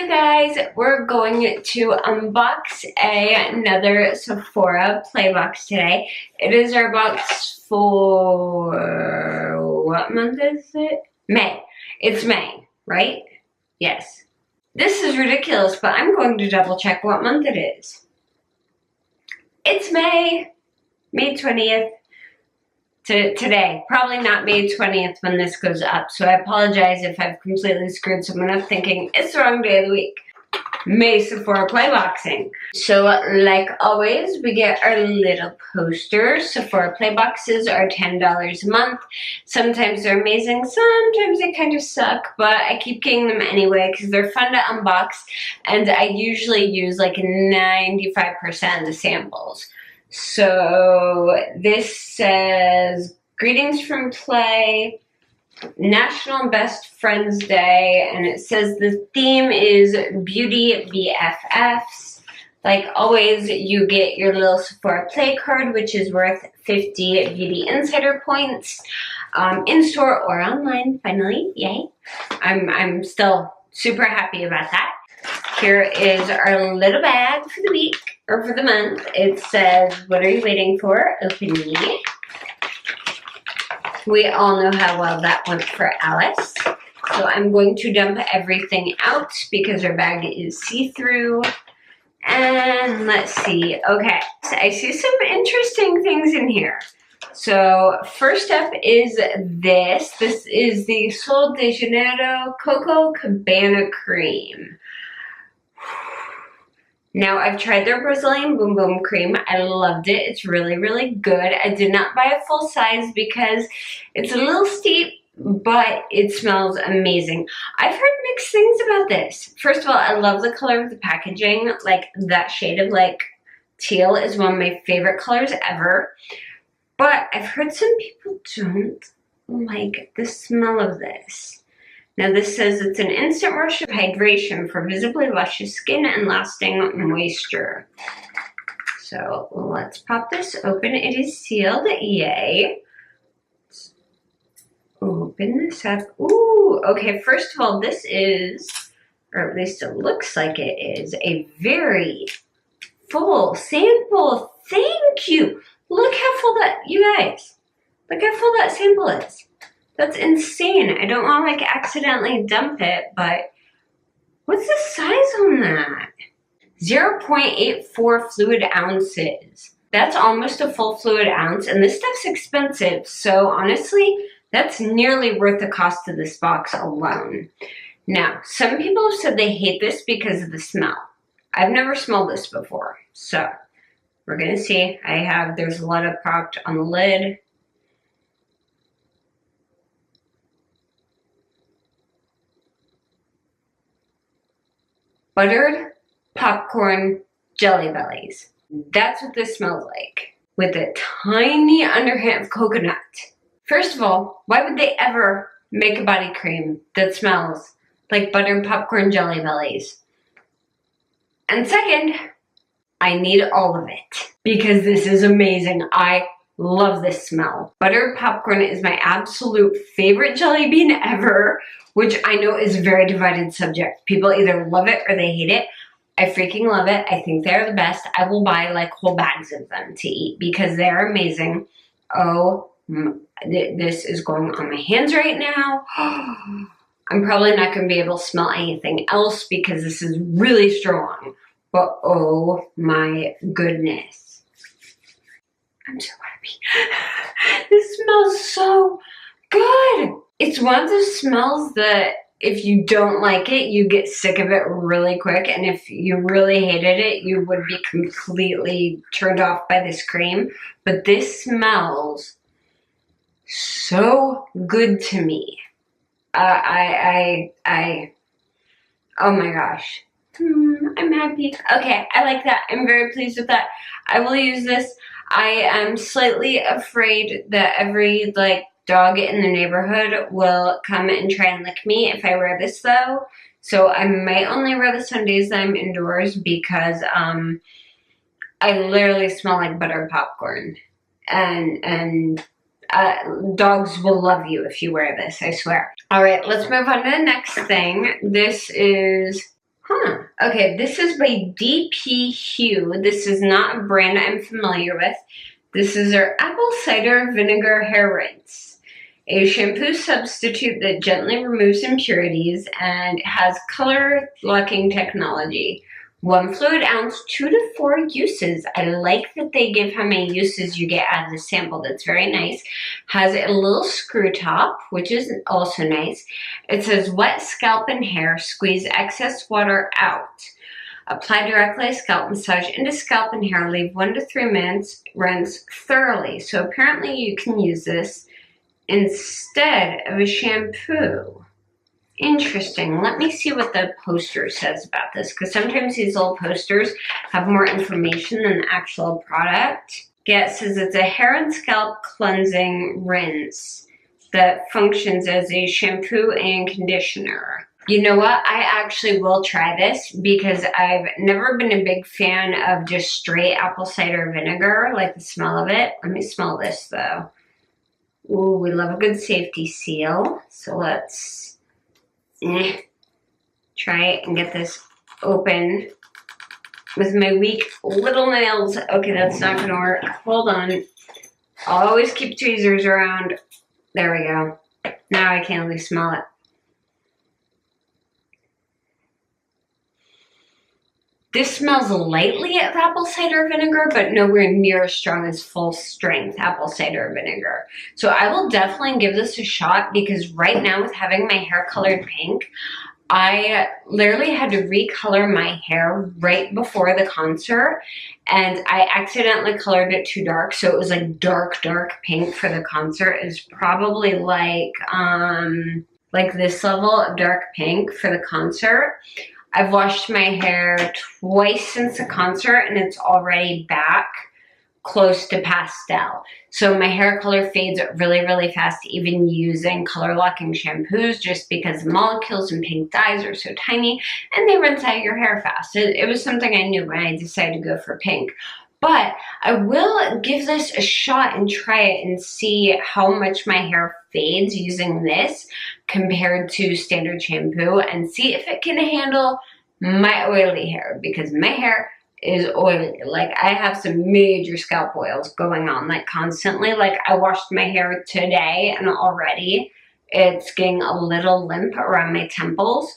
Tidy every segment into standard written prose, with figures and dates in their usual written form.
guys, we're going to unbox another Sephora Play Box today. It is our box for, what month is it? May. It's May, right? Yes. This is ridiculous, but I'm going to double check what month it is. It's May 20th. Today. Probably not May 20th when this goes up, so I apologize if I've completely screwed someone up thinking it's the wrong day of the week. May Sephora Play Boxing. So like always, we get our little posters. Sephora Play Boxes are $10 a month. Sometimes they're amazing, sometimes they kind of suck, but I keep getting them anyway because they're fun to unbox, and I usually use like 95% of the samples. So this says, greetings from Play, National Best Friends Day, and it says the theme is Beauty BFFs. Like always, you get your little Sephora Play card, which is worth 50 Beauty Insider points, in-store or online, finally, yay. I'm still super happy about that. Here is our little bag for the week, or for the month. It says, what are you waiting for? Open me. We all know how well that went for Alice. So I'm going to dump everything out because our bag is see-through. And let's see. Okay, so I see some interesting things in here. So first up is this. This is the Sol de Janeiro Coco Cabana Cream. Now, I've tried their Brazilian Boom Boom Cream. I loved it. It's really, really good. I did not buy a full size because it's a little steep, but it smells amazing. I've heard mixed things about this. First of all, I love the color of the packaging. Like, that shade of, like, teal is one of my favorite colors ever. But I've heard some people don't like the smell of this. Now this says it's an instant rush of hydration for visibly luscious skin and lasting moisture. So let's pop this open. It is sealed, yay. Let's open this up. Ooh, okay, first of all, this is, or at least it looks like it is, a very full sample. Thank you. Look how full that, you guys, look how full that sample is. That's insane. I don't want to like accidentally dump it, but what's the size on that? 0.84 fluid ounces. That's almost a full fluid ounce, and this stuff's expensive. So honestly, that's nearly worth the cost of this box alone. Now, some people have said they hate this because of the smell. I've never smelled this before, so we're gonna see. There's a lot of product on the lid. Buttered popcorn jelly bellies. That's what this smells like, with a tiny underhand of coconut. First of all, why would they ever make a body cream that smells like buttered popcorn jelly bellies? And second, I need all of it because this is amazing. I love this smell. Buttered popcorn is my absolute favorite jelly bean ever, which I know is a very divided subject. People either love it or they hate it. I freaking love it. I think they're the best. I will buy like whole bags of them to eat because they're amazing. Oh, this is going on my hands right now. I'm probably not going to be able to smell anything else because this is really strong. But oh my goodness. I'm so happy. This smells so good. It's one of those smells that if you don't like it, you get sick of it really quick. And if you really hated it, you would be completely turned off by this cream. But this smells so good to me. Oh my gosh. I'm happy. Okay, I like that. I'm very pleased with that. I will use this. I am slightly afraid that every dog in the neighborhood will come and try and lick me if I wear this though. So I might only wear this on days that I'm indoors because I literally smell like buttered popcorn. And dogs will love you if you wear this, I swear. All right, let's move on to the next thing. This is Huh. Okay, this is by DP Hue. This is not a brand I'm familiar with. This is our apple cider vinegar hair rinse. A shampoo substitute that gently removes impurities and has color locking technology. 1 fluid ounce, 2 to 4 uses. I like that they give how many uses you get out of the sample. That's very nice. Has a little screw top, which is also nice. It says wet scalp and hair, squeeze excess water out. Apply directly to scalp, massage into scalp and hair, leave 1 to 3 minutes, rinse thoroughly. So apparently you can use this instead of a shampoo. Interesting. Let me see what the poster says about this, because sometimes these little posters have more information than the actual product. Yeah, it says it's a hair and scalp cleansing rinse that functions as a shampoo and conditioner. You know what? I actually will try this because I've never been a big fan of just straight apple cider vinegar, like the smell of it. Let me smell this though. Ooh, we love a good safety seal. So let's try it and get this open with my weak little nails. Okay, that's not gonna work. Hold on. I'll always keep tweezers around. There we go. Now I can at least smell it. This smells lightly of apple cider vinegar, but nowhere near as strong as full strength apple cider vinegar. So I will definitely give this a shot because right now with having my hair colored pink, I literally had to recolor my hair right before the concert and I accidentally colored it too dark. So it was like dark pink for the concert. It's probably like this level of dark pink for the concert. I've washed my hair twice since the concert and it's already back close to pastel. So my hair color fades really fast even using color locking shampoos just because the molecules in pink dyes are so tiny and they rinse out your hair fast. It was something I knew when I decided to go for pink. But I will give this a shot and try it and see how much my hair fades using this compared to standard shampoo and see if it can handle my oily hair because my hair is oily. Like I have some major scalp oils going on like constantly. Like I washed my hair today and already it's getting a little limp around my temples.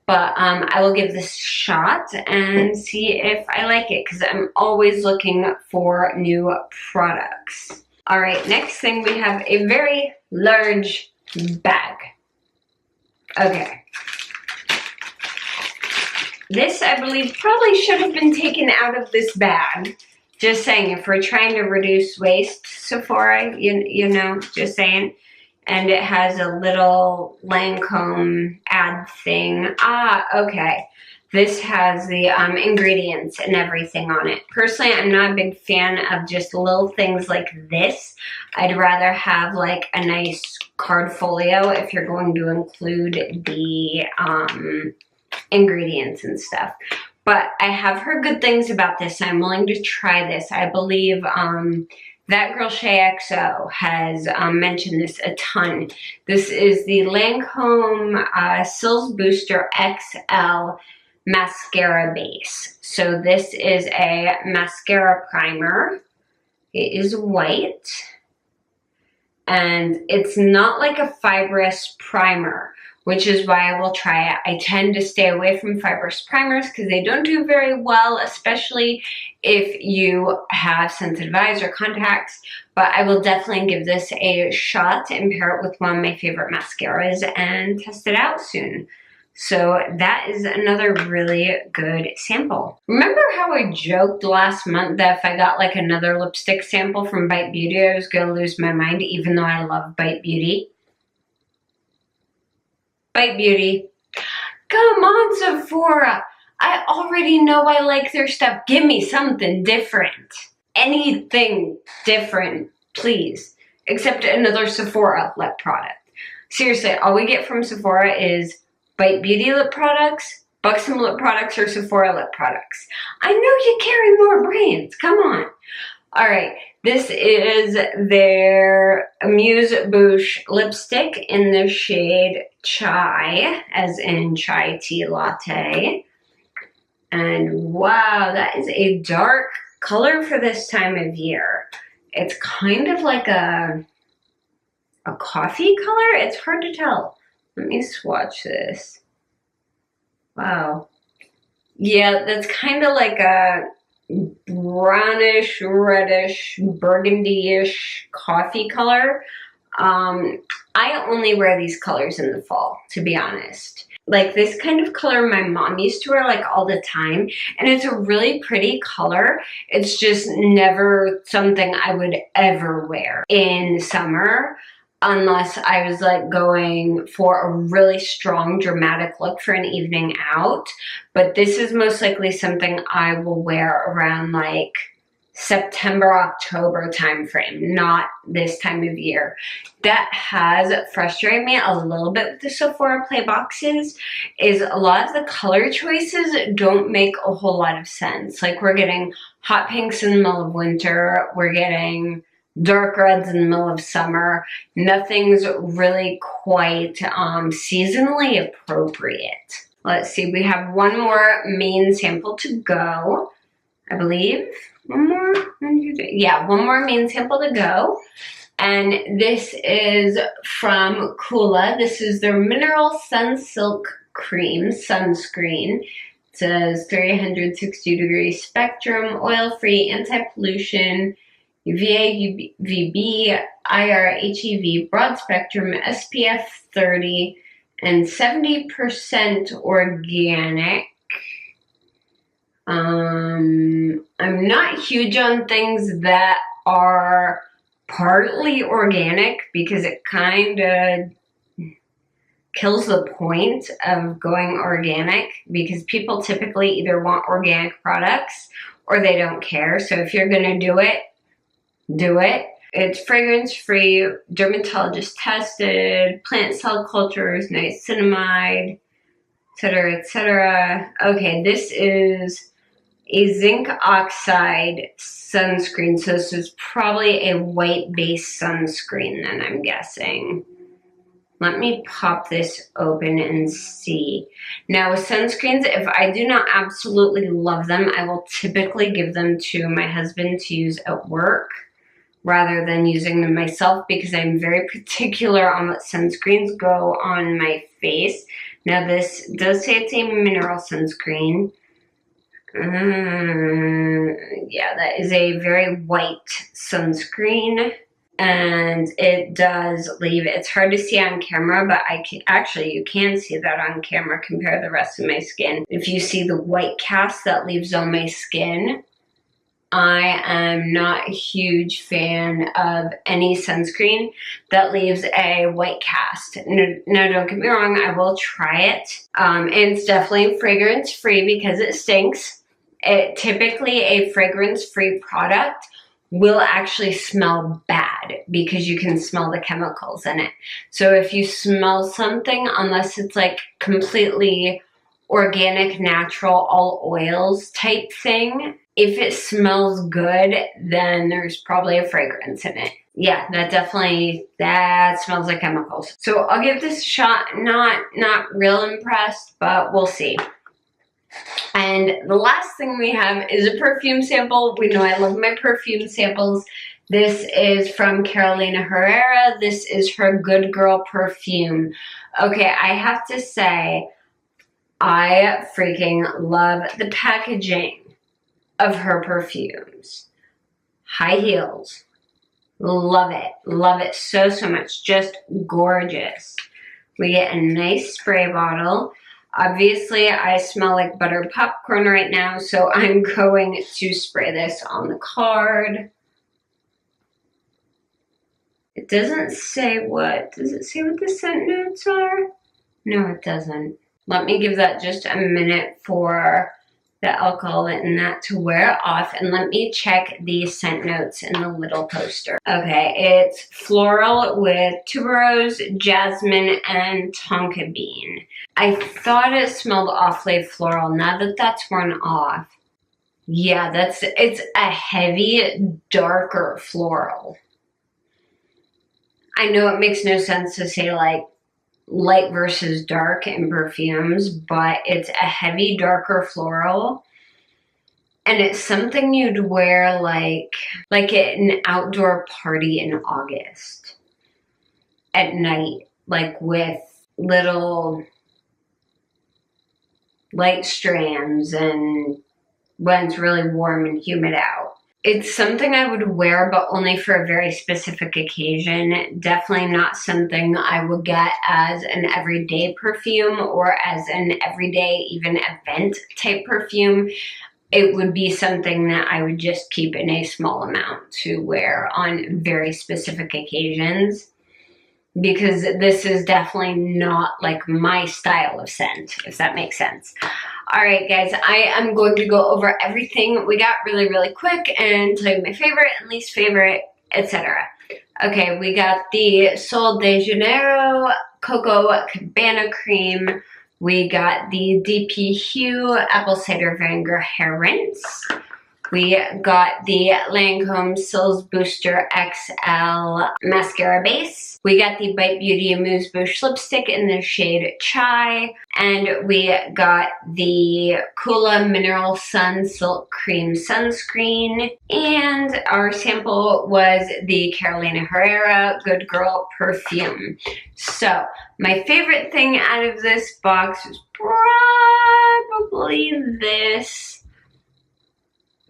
But I will give this a shot and see if I like it because I'm always looking for new products. All right, next thing we have a very large bag. Okay. This, I believe, probably should have been taken out of this bag. Just saying, if we're trying to reduce waste, Sephora, you know, just saying. And it has a little Lancome ad thing. Ah, okay. This has the ingredients and everything on it. Personally, I'm not a big fan of just little things like this. I'd rather have like a nice card folio if you're going to include the ingredients and stuff. But I have heard good things about this. I'm willing to try this. I believe That Girl Shay XO has mentioned this a ton. This is the Lancome Cils Booster XL mascara base. So this is a mascara primer. It is white. And it's not like a fibrous primer, which is why I will try it. I tend to stay away from fibrous primers because they don't do very well, especially if you have sensitive eyes or contacts. But I will definitely give this a shot and pair it with one of my favorite mascaras and test it out soon. So that is another really good sample. Remember how I joked last month that if I got like another lipstick sample from Bite Beauty, I was gonna lose my mind, even though I love Bite Beauty? Bite Beauty. Come on, Sephora. I already know I like their stuff. Give me something different. Anything different, please. Except another Sephora lip product. Seriously, all we get from Sephora is Bite Beauty lip products, Buxom lip products, or Sephora lip products. I know you carry more brands. Come on. All right, this is their Amuse Bouche lipstick in the shade Chai, as in chai tea latte. And wow, that is a dark color for this time of year. It's kind of like a coffee color. It's hard to tell. Let me swatch this. Wow. Yeah, that's kind of like a brownish, reddish, burgundy-ish coffee color. I only wear these colors in the fall, to be honest. Like this kind of color my mom used to wear like all the time, and it's a really pretty color. It's just never something I would ever wear in summer unless I was like going for a really strong dramatic look for an evening out. But this is most likely something I will wear around like September, October time frame, not this time of year. That has frustrated me a little bit with the Sephora Play Boxes, is a lot of the color choices don't make a whole lot of sense. Like we're getting hot pinks in the middle of winter, we're getting dark reds in the middle of summer. Nothing's really quite seasonally appropriate. Let's see, we have one more main sample to go, I believe. One more? Yeah, one more main sample to go. And this is from Coola. This is their Mineral Sun Silk Cream Sunscreen. It says 360 degree spectrum, oil-free, anti-pollution, UVA, UVB, IR, HEV, broad spectrum, SPF 30, and 70% organic. I'm not huge on things that are partly organic because it kind of kills the point of going organic, because people typically either want organic products or they don't care. So if you're going to do it, do it. It's fragrance free, dermatologist tested, plant cell cultures, niacinamide, etc., etc. Okay, this is a zinc oxide sunscreen, so this is probably a white-based sunscreen then, I'm guessing. Let me pop this open and see. Now with sunscreens, if I do not absolutely love them, I will typically give them to my husband to use at work rather than using them myself, because I'm very particular on what sunscreens go on my face. Now this does say it's a mineral sunscreen. Yeah, that is a very white sunscreen, and it does leave, it's hard to see on camera, but actually you can see that on camera compared to the rest of my skin. If you see the white cast that leaves on my skin, I am not a huge fan of any sunscreen that leaves a white cast. No, don't get me wrong, I will try it. And it's definitely fragrance free because it stinks. Typically a fragrance-free product will actually smell bad because you can smell the chemicals in it. So if you smell something, unless it's like completely organic, natural, all oils type thing, if it smells good, then there's probably a fragrance in it. Yeah, that smells like chemicals. So I'll give this a shot. Not real impressed, but we'll see. And the last thing we have is a perfume sample. We know I love my perfume samples. This is from Carolina Herrera. This is her Good Girl perfume. Okay, I have to say, I freaking love the packaging of her perfumes. High heels. Love it so much. Just gorgeous. We get a nice spray bottle. Obviously, I smell like buttered popcorn right now, so I'm going to spray this on the card. It doesn't say what, does it say what the scent notes are? No, it doesn't. Let me give that just a minute for the alcohol in that to wear off, and let me check the scent notes in the little poster. Okay, it's floral with tuberose, jasmine, and tonka bean. I thought it smelled awfully floral. Now that that's worn off, yeah, it's a heavy, darker floral. I know it makes no sense to say like light versus dark in perfumes, but it's a heavy, darker floral. And it's something you'd wear like at an outdoor party in August at night, like with little light strands and when it's really warm and humid out. It's something I would wear, but only for a very specific occasion. Definitely not something I would get as an everyday perfume or as an everyday, even event type perfume. It would be something that I would just keep in a small amount to wear on very specific occasions, because this is definitely not like my style of scent, if that makes sense. All right, guys, I am going to go over everything we got really, really quick and tell you my favorite and least favorite, etc. Okay, we got the Sol de Janeiro Coco Cabana Cream. We got the DP Hue Apple Cider Vinegar Hair Rinse. We got the Lancome Cils Booster XL Mascara Base. We got the Bite Beauty Amuse Bouche Lipstick in the shade Chai. And we got the Coola Mineral Sun Silk Cream Sunscreen. And our sample was the Carolina Herrera Good Girl Perfume. So, my favorite thing out of this box is probably this,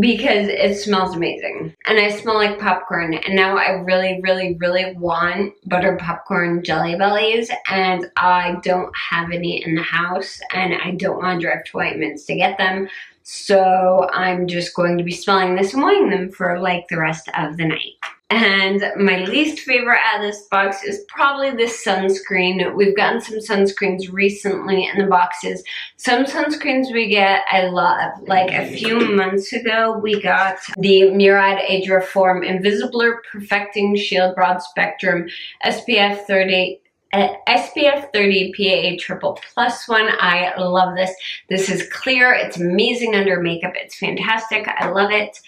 because it smells amazing. And I smell like popcorn. And now I really, really, really want butter popcorn Jelly Bellies. And I don't have any in the house. And I don't want to drive to White Mints to get them. So I'm just going to be smelling this and wanting them for like the rest of the night. And my least favorite out of this box is probably this sunscreen. We've gotten some sunscreens recently in the boxes. Some sunscreens we get I love. Like a few months ago, we got the Murad Age Reform Invisible Perfecting Shield Broad Spectrum SPF 30 PA Triple Plus one. I love this. This is clear. It's amazing under makeup. It's fantastic. I love it.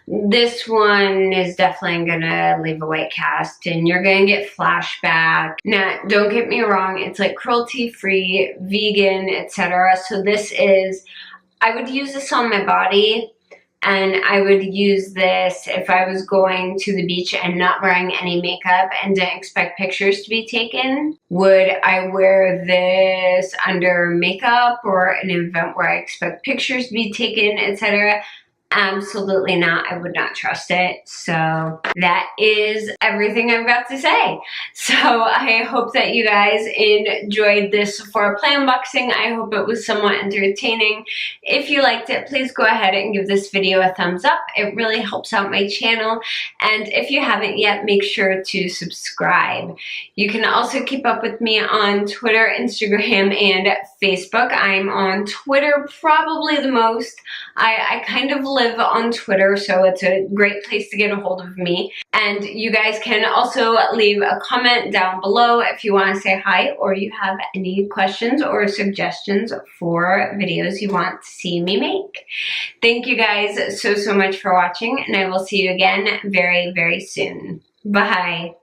This one is definitely gonna leave a white cast and you're gonna get flashback. Now, don't get me wrong, it's like cruelty-free, vegan, etc. So this is, I would use this on my body, and I would use this if I was going to the beach and not wearing any makeup and didn't expect pictures to be taken. Would I wear this under makeup or an event where I expect pictures to be taken, etc.? Absolutely not. I would not trust it. So that is everything I've got to say. So I hope that you guys enjoyed this Sephora Play unboxing. I hope it was somewhat entertaining. If you liked it, please go ahead and give this video a thumbs up. It really helps out my channel. And if you haven't yet, make sure to subscribe. You can also keep up with me on Twitter, Instagram, and Facebook. I'm on Twitter probably the most. I kind of live on Twitter, so it's a great place to get a hold of me. And you guys can also leave a comment down below if you want to say hi or you have any questions or suggestions for videos you want to see me make. Thank you guys so much for watching, and I will see you again very, very soon. Bye.